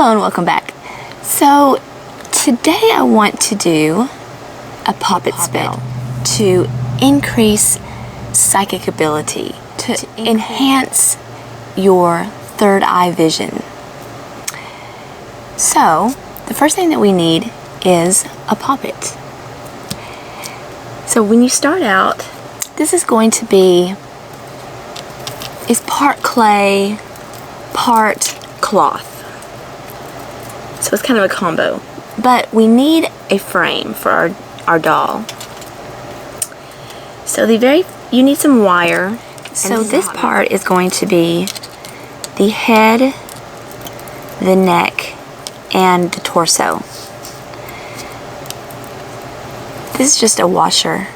Hello and welcome back. So today I want to do a pop it spell to increase psychic ability, to enhance your third eye vision. So the first thing that we need is a poppet. So when you start out, this is going to be part clay, part cloth. So it's kind of a combo. But we need a frame for our doll. So you need some wire. So this part is going to be the head, the neck, and the torso. This is just a washer.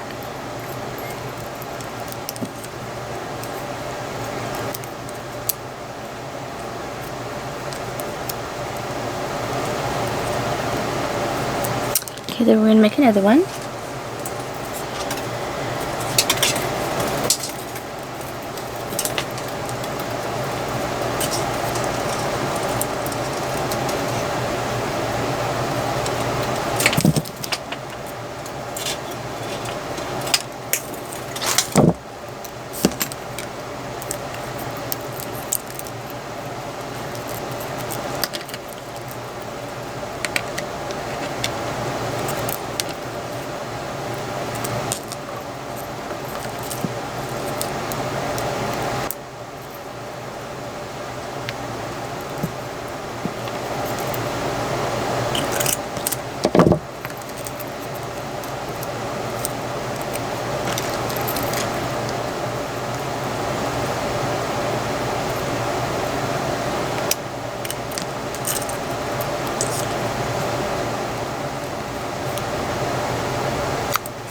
Okay, then we're going to make another one.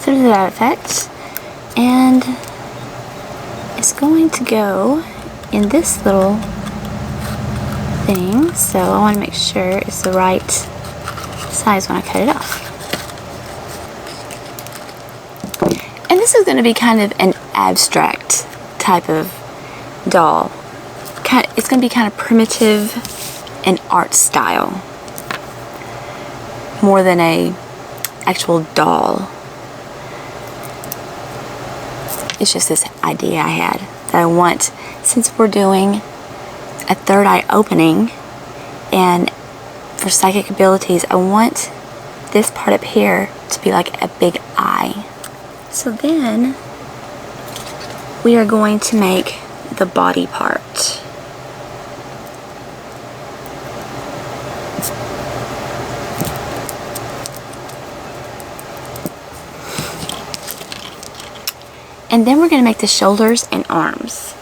So to that effect, and it's going to go in this little thing, so I want to make sure it's the right size when I cut it off. And this is going to be kind of an abstract type of doll. It's going to be kind of primitive and art style, more than a actual doll. It's just this idea I had that I want, since we're doing a third eye opening and for psychic abilities, I want this part up here to be like a big eye. So then we are going to make the body part. And then we're going to make the shoulders and arms.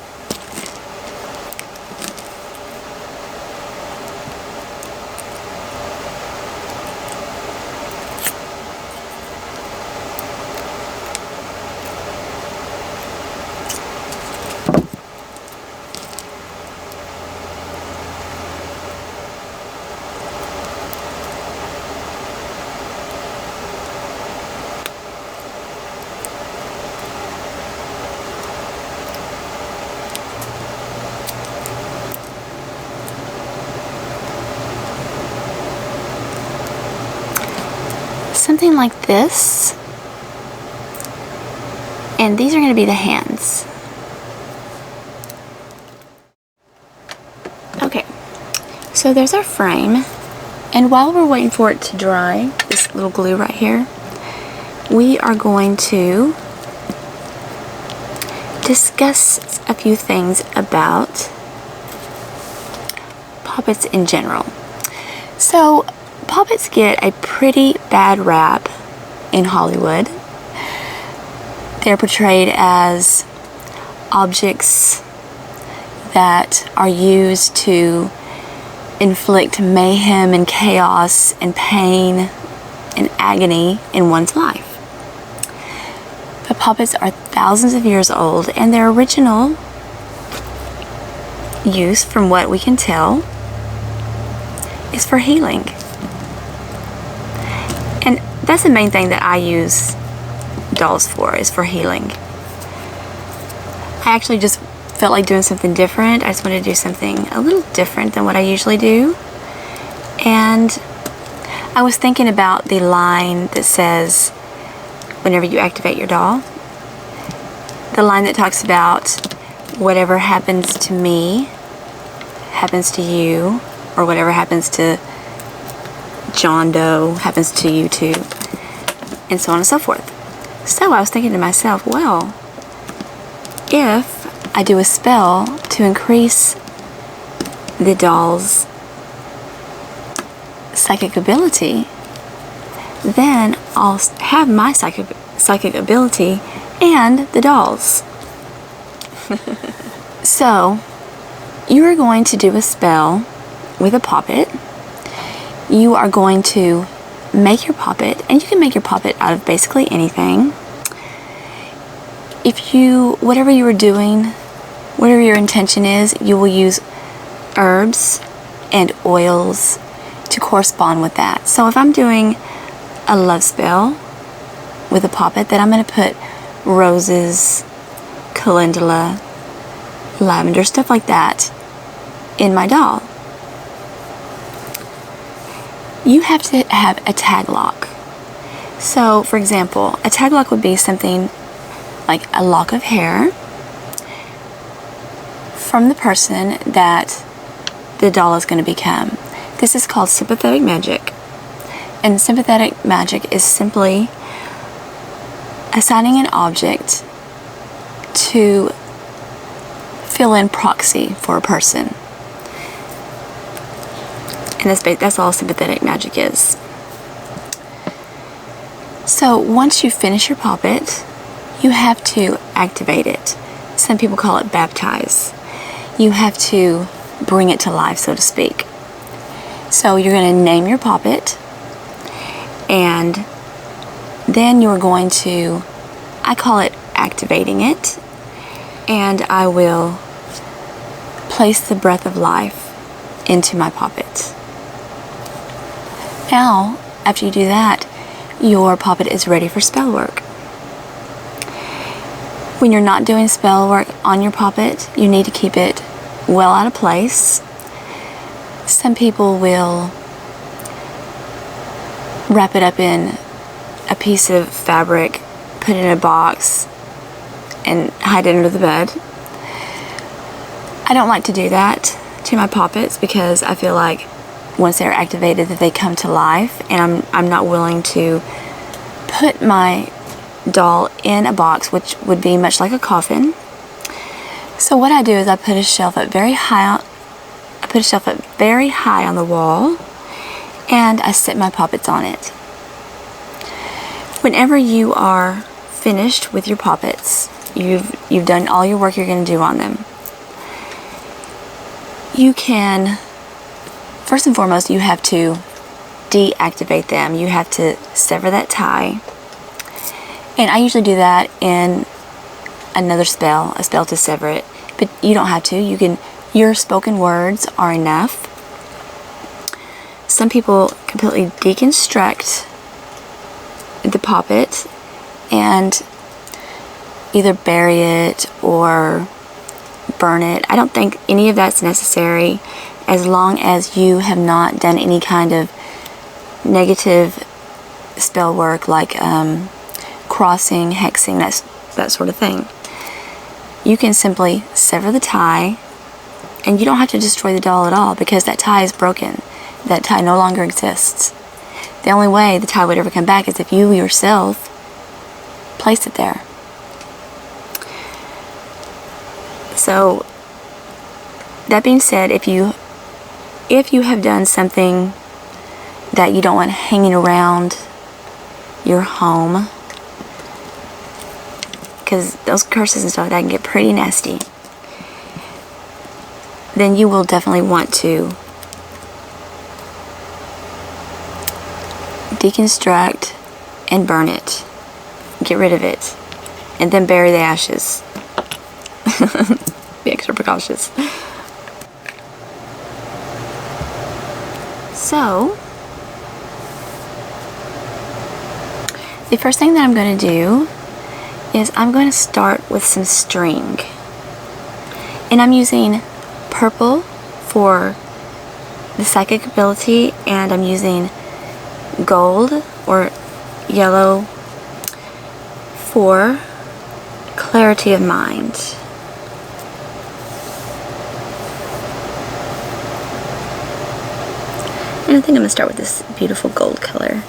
Something like this, and these are going to be the hands. Okay, so there's our frame, and while we're waiting for it to dry, this little glue right here, we are going to discuss a few things about puppets in general. So puppets get a pretty bad rap in Hollywood. They're portrayed as objects that are used to inflict mayhem and chaos and pain and agony in one's life. But puppets are thousands of years old, and their original use, from what we can tell, is for healing. And that's the main thing that I use dolls for, is for healing. I actually just felt like doing something different. I just wanted to do something a little different than what I usually do. And I was thinking about the line that says, whenever you activate your doll, the line that talks about whatever happens to me happens to you, or whatever happens to John Doe happens to you too, and so on and so forth. So I was thinking to myself, well, if I do a spell to increase the doll's psychic ability, then I'll have my psychic ability and the doll's. So you are going to do a spell with a poppet. You are going to make your poppet, and you can make your poppet out of basically anything. Whatever you are doing, whatever your intention is, you will use herbs and oils to correspond with that. So if I'm doing a love spell with a poppet, then I'm going to put roses, calendula, lavender, stuff like that in my doll. You have to have a tag lock. So, for example, a tag lock would be something like a lock of hair from the person that the doll is going to become. This is called sympathetic magic. And sympathetic magic is simply assigning an object to fill in proxy for a person. And that's all sympathetic magic is. So once you finish your poppet, you have to activate it. Some people call it baptize. You have to bring it to life, so to speak. So you're going to name your poppet, and then you're going to, I call it activating it, and I will place the breath of life into my poppet. Now, after you do that, your poppet is ready for spell work. When you're not doing spell work on your poppet, you need to keep it well out of place. Some people will wrap it up in a piece of fabric, put it in a box, and hide it under the bed. I don't like to do that to my poppets because I feel like once they're activated that they come to life, and I'm not willing to put my doll in a box, which would be much like a coffin. So what I do is I put a shelf up very high on the wall, and I set my poppets on it. Whenever you are finished with your poppets, you've done all your work you're going to do on them, you can, first and foremost, you have to deactivate them. You have to sever that tie. And I usually do that in another spell, a spell to sever it. But you don't have to. Your spoken words are enough. Some people completely deconstruct the poppet and either bury it or burn it. I don't think any of that's necessary as long as you have not done any kind of negative spell work like crossing, hexing, that sort of thing. You can simply sever the tie, and you don't have to destroy the doll at all because that tie is broken. That tie no longer exists. The only way the tie would ever come back is if you yourself place it there. So, that being said, if you have done something that you don't want hanging around your home, because those curses and stuff like that can get pretty nasty, then you will definitely want to deconstruct and burn it. Get rid of it. And then bury the ashes. Be extra precautious. So, the first thing that I'm going to do is I'm going to start with some string. And I'm using purple for the psychic ability, and I'm using gold or yellow for clarity of mind. And I think I'm going to start with this beautiful gold color.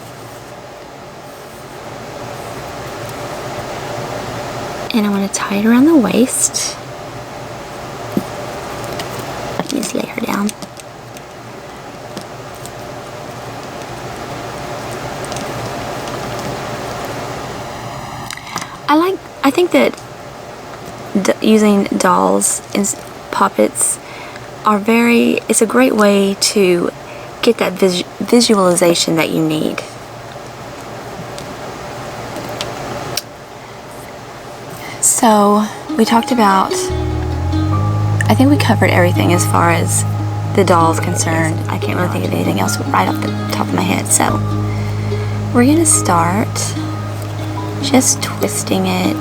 And I want to tie it around the waist. Just lay her down. I think that using dolls and puppets it's a great way to get that visualization that you need. So we talked about, I think we covered everything as far as the doll is concerned. I can't really think of anything else right off the top of my head. So we're going to start just twisting it.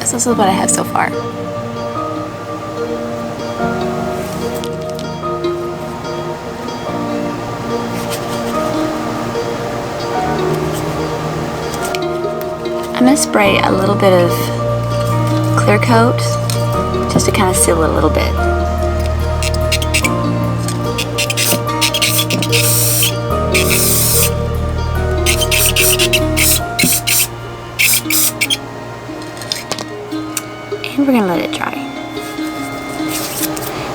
So this is what I have so far. I'm going to spray a little bit of clear coat just to kind of seal it a little bit. And we're going to let it dry.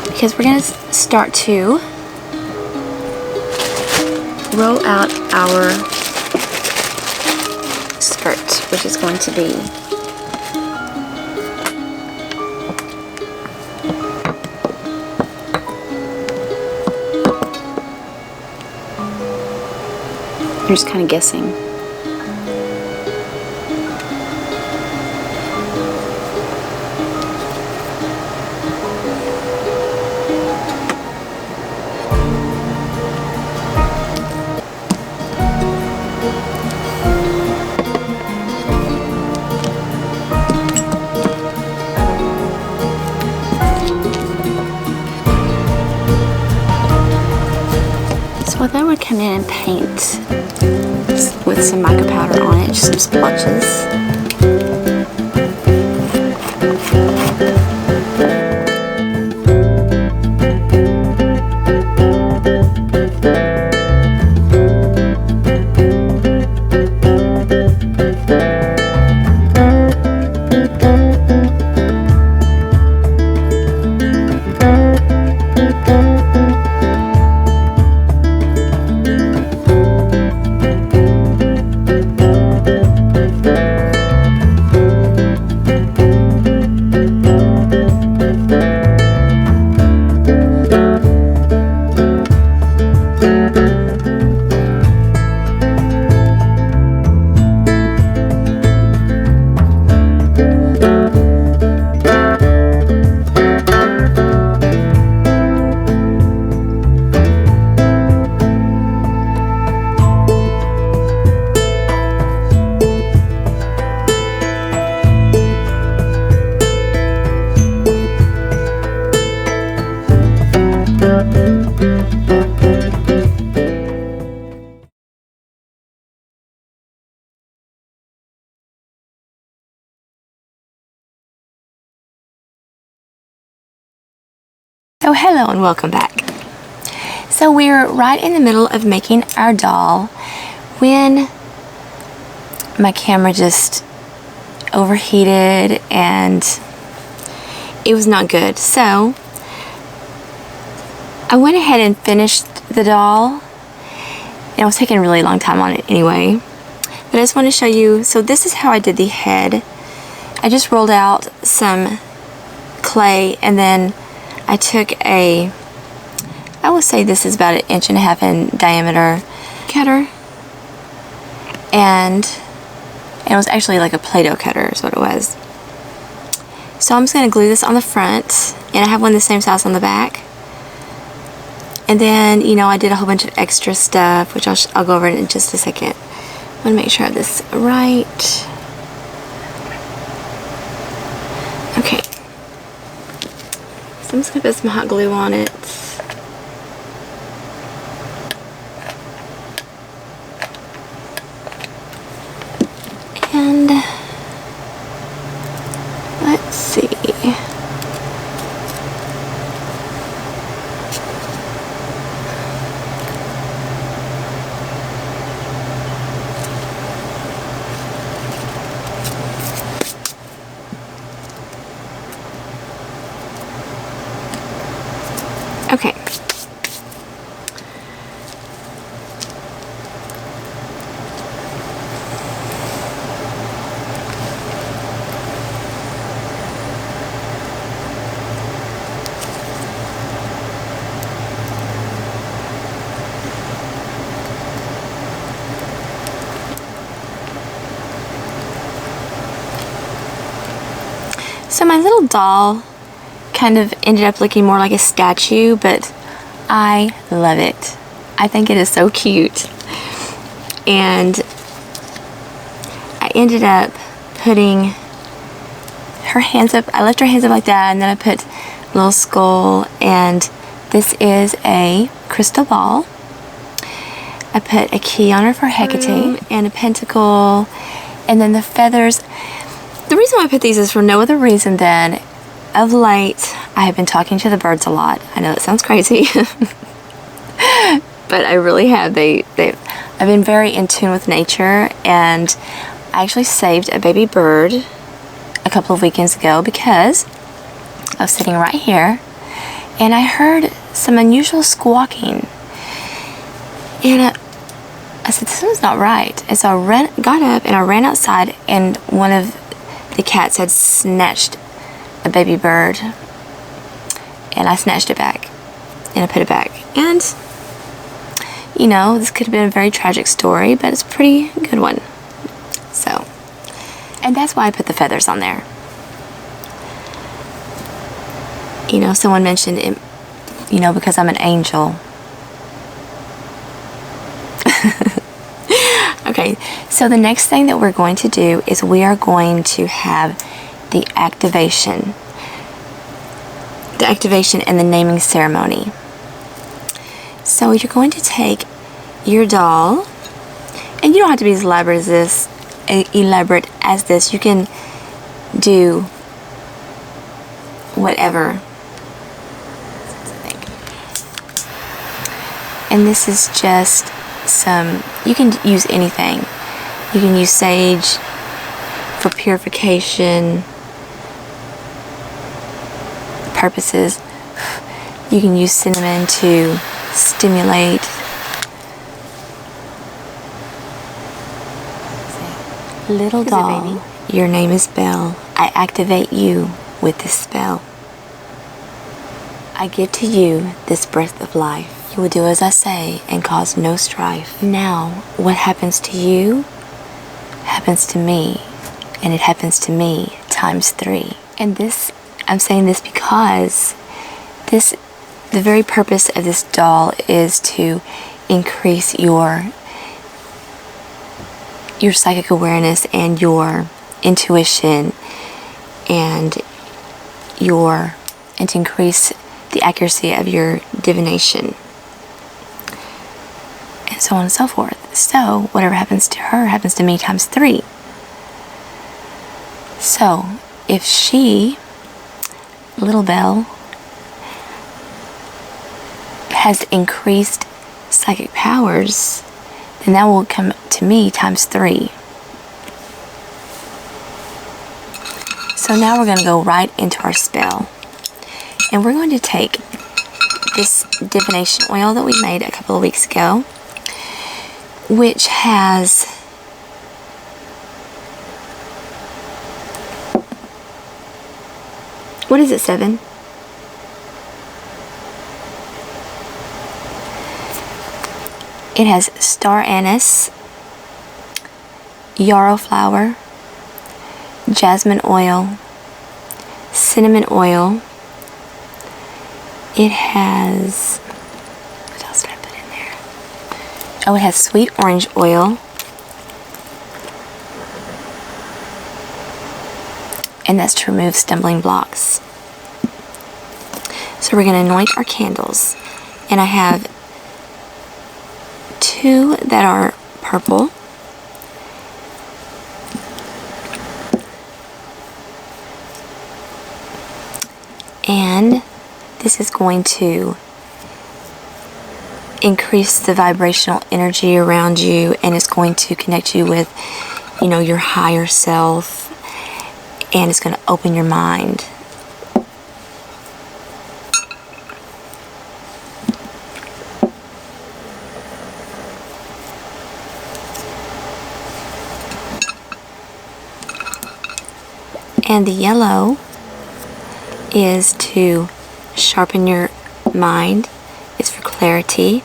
Because we're going to start to roll out our skirt, which is going to be I'm just kind of guessing. So then we'd come in and paint with some mica powder on it, just some splotches. So hello and welcome back. So we're right in the middle of making our doll when my camera just overheated and it was not good. So I went ahead and finished the doll, and I was taking a really long time on it anyway. But I just want to show you, so this is how I did the head. I just rolled out some clay, and then I took I would say this is about 1.5 inch in diameter cutter, and it was actually like a Play-Doh cutter is what it was. So I'm just going to glue this on the front, and I have one the same size on the back. And then, you know, I did a whole bunch of extra stuff, which I'll go over in just a second. I want to make sure I have this right. Okay. So I'm just going to put some hot glue on it. And let's see. Okay. So my little doll kind of ended up looking more like a statue, but I love it. I think it is so cute. And I ended up putting her hands up. I left her hands up like that, and then I put a little skull, and this is a crystal ball. I put a key on her for Hecate and a pentacle, and then the feathers. The reason why I put these is for no other reason than, of late, I have been talking to the birds a lot. I know it sounds crazy, but I really have. I've been very in tune with nature, and I actually saved a baby bird a couple of weekends ago because I was sitting right here, and I heard some unusual squawking, and I said, something's not right. And so I got up and I ran outside, and one of the cats had snatched a baby bird, and I snatched it back and I put it back. And you know, this could have been a very tragic story, but it's a pretty good one. So, and that's why I put the feathers on there. You know, someone mentioned it, you know, because I'm an angel. Okay, so the next thing that we're going to do is we are going to have the activation and the naming ceremony. So you're going to take your doll, and you don't have to be as elaborate as this. You can do whatever. And this is just you can use anything. You can use sage for purification purposes. You can use cinnamon to stimulate. Little doll, your name is Belle. I activate you with this spell. I give to you this breath of life. You will do as I say and cause no strife. Now, what happens to you happens to me, and it happens to me times 3. And this, I'm saying this because the very purpose of this doll is to increase your psychic awareness and your intuition and to increase the accuracy of your divination, and so on and so forth. So whatever happens to her happens to me times 3. So if she, little Belle, has increased psychic powers, then that will come to me times 3. So now we're going to go right into our spell. And we're going to take this divination oil that we made a couple of weeks ago, which has what is it, 7? It has star anise, yarrow flower, jasmine oil, cinnamon oil. It has Oh, it has sweet orange oil. And that's to remove stumbling blocks. So we're going to anoint our candles. And I have 2 that are purple. And this is going to increase the vibrational energy around you, and it's going to connect you with, you know, your higher self, and it's going to open your mind. And the yellow is to sharpen your mind. It's for clarity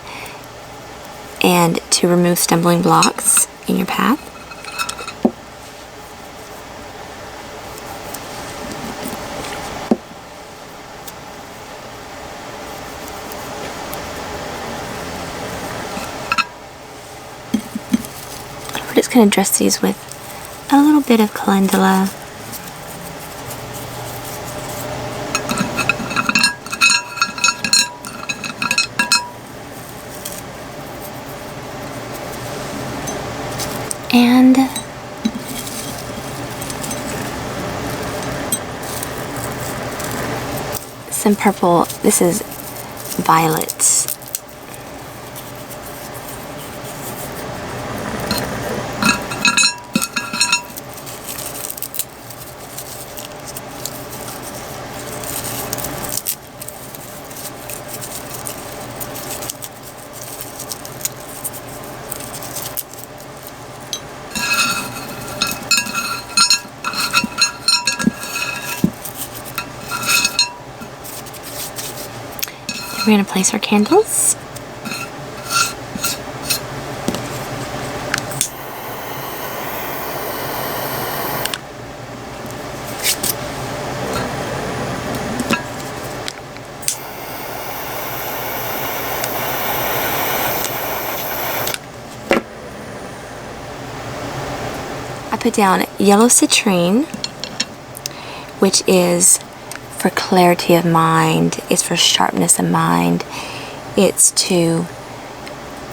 and to remove stumbling blocks in your path. We're just going to dress these with a little bit of calendula. And some purple. This is violets. We're going to place our candles. I put down yellow citrine, which is for clarity of mind. It's for sharpness of mind. It's to,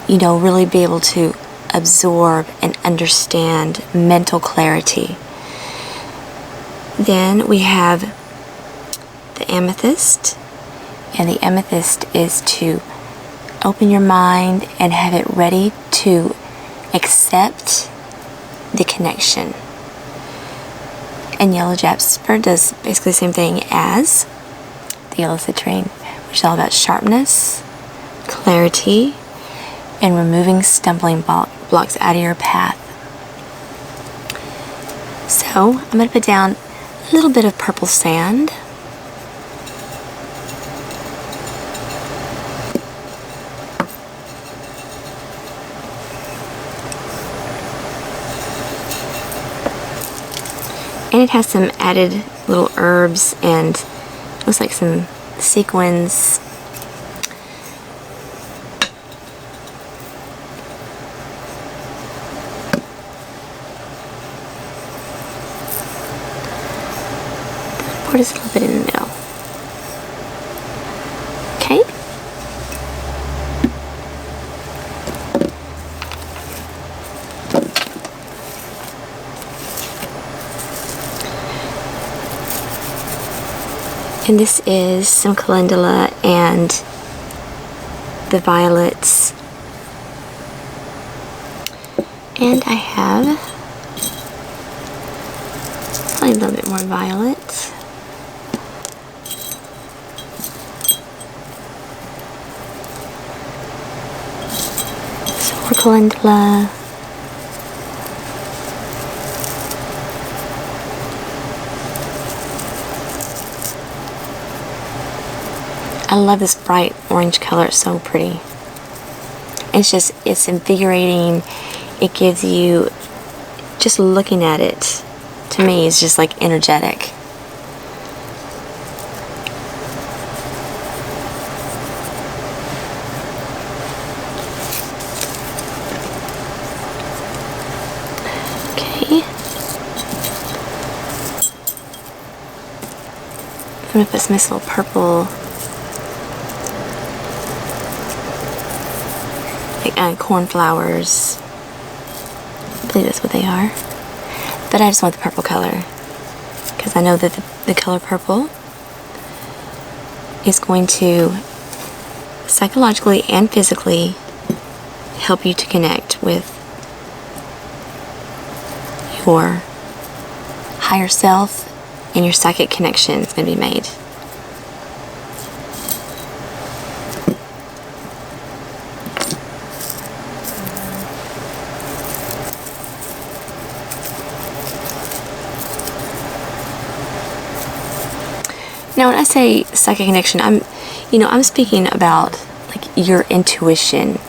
you know, really be able to absorb and understand mental clarity. Then we have the amethyst, and the amethyst is to open your mind and have it ready to accept the connection. And yellow jasper does basically the same thing as the yellow citrine, which is all about sharpness, clarity, and removing stumbling blocks out of your path. So I'm going to put down a little bit of purple sand. And it has some added little herbs and looks like some sequins. Pour just a little bit in the middle. Okay. And this is some calendula and the violets. And I have probably a little bit more violet. Some more calendula. I love this bright orange color. It's so pretty. It's invigorating. It gives you, just looking at it, to me, is just like energetic. gonna put some nice little purple, like cornflowers. I believe that's what they are. But I just want the purple color because I know that the color purple is going to psychologically and physically help you to connect with your higher self, and your psychic connection is going to be made. Now, when I say psychic connection, I'm speaking about like your intuition,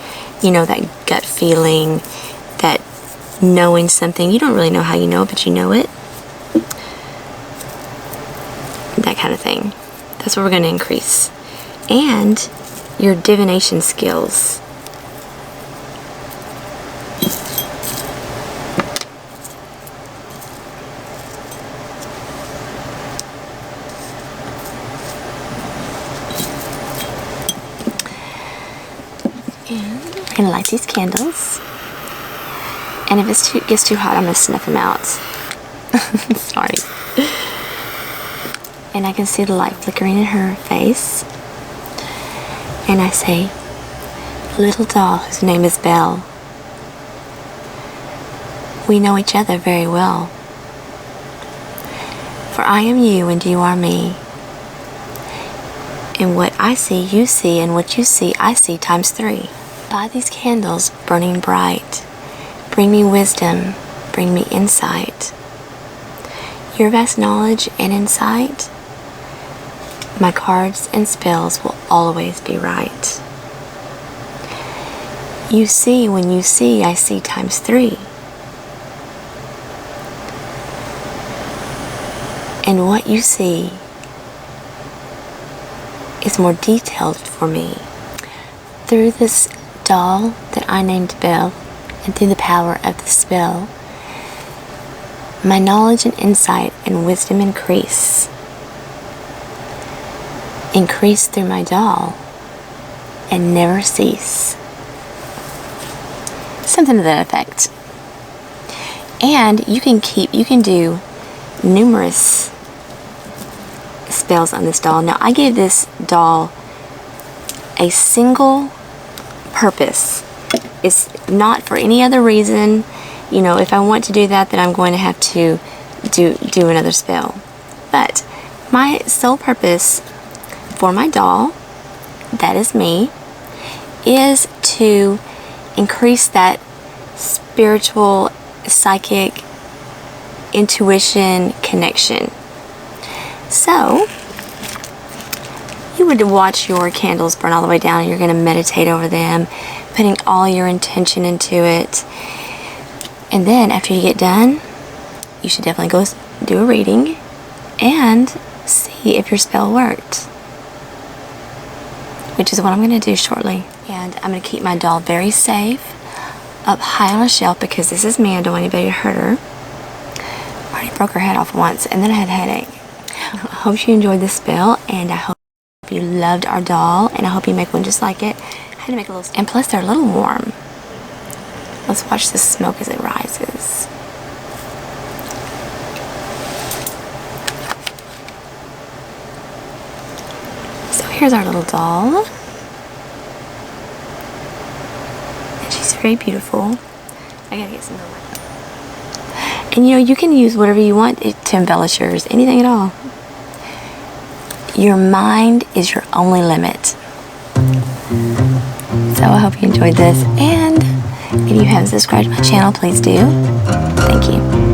that gut feeling, that knowing something. You don't really know how you know it, but you know it. That kind of thing. That's what we're going to increase. And your divination skills. And we're going to light these candles. And if it gets too hot, I'm going to snuff them out. Sorry. And I can see the light flickering in her face. And I say, little doll whose name is Belle, we know each other very well. For I am you and you are me. And what I see, you see, and what you see, I see times 3. By these candles burning bright, bring me wisdom, bring me insight. Your vast knowledge and insight, my cards and spells will always be right. You see, when you see, I see times 3. And what you see is more detailed for me. Through this doll that I named Belle, and through the power of the spell, my knowledge and insight and wisdom increase. Increase through my doll and never cease. Something to that effect. And you can do numerous spells on this doll. Now, I gave this doll a single purpose. It's not for any other reason. If I want to do that, then I'm going to have to do another spell. But my sole purpose for my doll, that is me, is to increase that spiritual, psychic, intuition connection. So, you would watch your candles burn all the way down, and you're going to meditate over them, putting all your intention into it. And then, after you get done, you should definitely go do a reading and see if your spell worked, which is what I'm going to do shortly. And I'm going to keep my doll very safe up high on a shelf because this is me. I don't want anybody to hurt her. I already broke her head off once, and then I had a headache. I hope you enjoyed this spell, and I hope you loved our doll, and I hope you make one just like it. I had to make a little, and plus they're a little warm. Let's watch the smoke as it rises. So here's our little doll. And she's very beautiful. I gotta get some more. And you can use whatever you want to embellish yours, anything at all. Your mind is your only limit. So I hope you enjoyed this, and if you haven't subscribed to my channel, please do. Thank you.